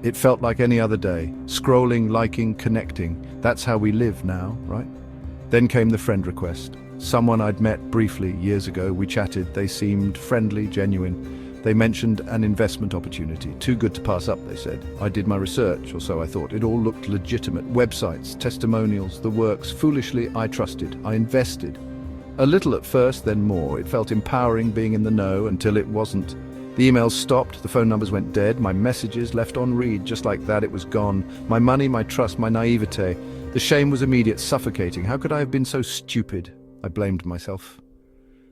It felt like any other day. Scrolling, liking, connecting. That's how we live now, right? Then came the friend request. Someone I'd met briefly years ago. We chatted. They seemed friendly, genuine. They mentioned an investment opportunity. Too good to pass up, they said. I did my research, or so I thought. It all looked legitimate. Websites, testimonials, the works. Foolishly, I trusted. I invested. A little at first, then more. It felt empowering being in the know until it wasn't. The emails stopped, the phone numbers went dead, my messages left on read. Just like that, it was gone. My money, my trust, my naivete. The shame was immediate, suffocating. How could I have been so stupid? I blamed myself.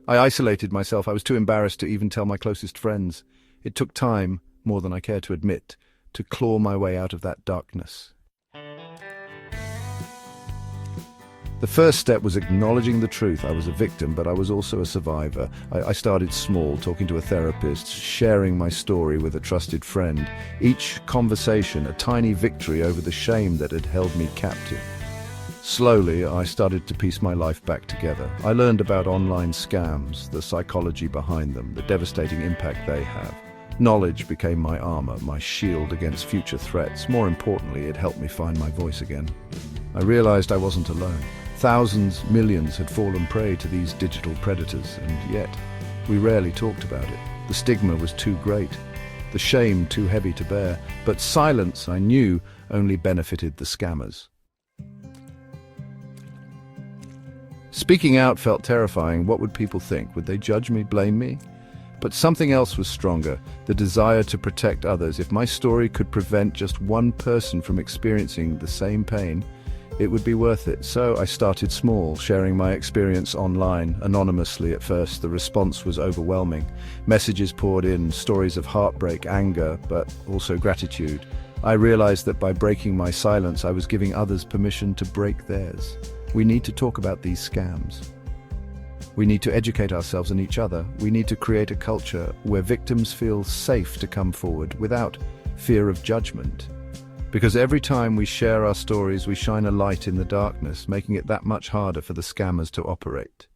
I isolated myself. I was too embarrassed to even tell my closest friends. It took time, more than I care to admit, to claw my way out of that darkness. The first step was acknowledging the truth. I was a victim, but I was also a survivor. I started small, talking to a therapist, sharing my story with a trusted friend. Each conversation, a tiny victory over the shame that had held me captive. Slowly, I started to piece my life back together. I learned about online scams, the psychology behind them, the devastating impact they have. Knowledge became my armor, my shield against future threats. More importantly, it helped me find my voice again. I realized I wasn't alone. Thousands, millions had fallen prey to these digital predators, and yet we rarely talked about it. The stigma was too great, the shame too heavy to bear, but silence, I knew, only benefited the scammers. Speaking out felt terrifying. What would people think? Would they judge me, blame me? But something else was stronger, the desire to protect others. If my story could prevent just one person from experiencing the same pain, it would be worth it. So I started small, sharing my experience online, anonymously at first. The response was overwhelming. Messages poured in, stories of heartbreak, anger, but also gratitude. I realized that by breaking my silence, I was giving others permission to break theirs. We need to talk about these scams. We need to educate ourselves and each other. We need to create a culture where victims feel safe to come forward without fear of judgment. Because every time we share our stories, we shine a light in the darkness, making it that much harder for the scammers to operate.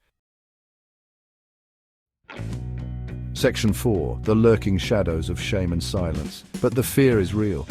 Section 4. The lurking shadows of shame and silence. But the fear is real.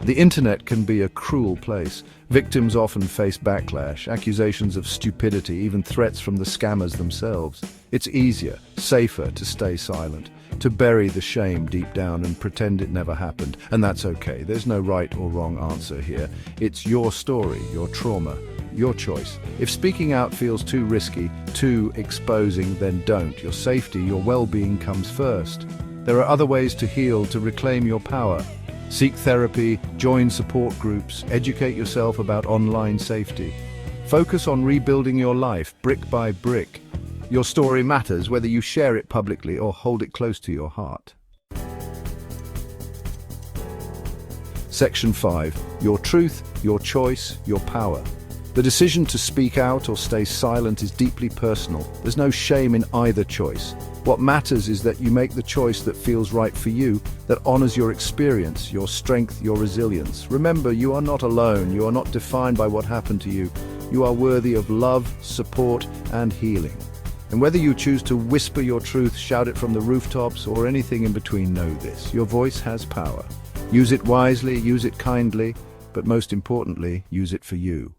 The internet can be a cruel place. Victims often face backlash, accusations of stupidity, even threats from the scammers themselves. It's easier, safer to stay silent, to bury the shame deep down and pretend it never happened. And that's okay. There's no right or wrong answer here. It's your story, your trauma, your choice. If speaking out feels too risky, too exposing, then don't. Your safety, your well-being comes first. There are other ways to heal, to reclaim your power. Seek therapy, join support groups, educate yourself about online safety. Focus on rebuilding your life brick by brick. Your story matters, whether you share it publicly or hold it close to your heart. Section 5. Your truth, your choice, your power. The decision to speak out or stay silent is deeply personal. There's no shame in either choice. What matters is that you make the choice that feels right for you, that honors your experience, your strength, your resilience. Remember, you are not alone. You are not defined by what happened to you. You are worthy of love, support, and healing. And whether you choose to whisper your truth, shout it from the rooftops, or anything in between, know this: your voice has power. Use it wisely, use it kindly, but most importantly, use it for you.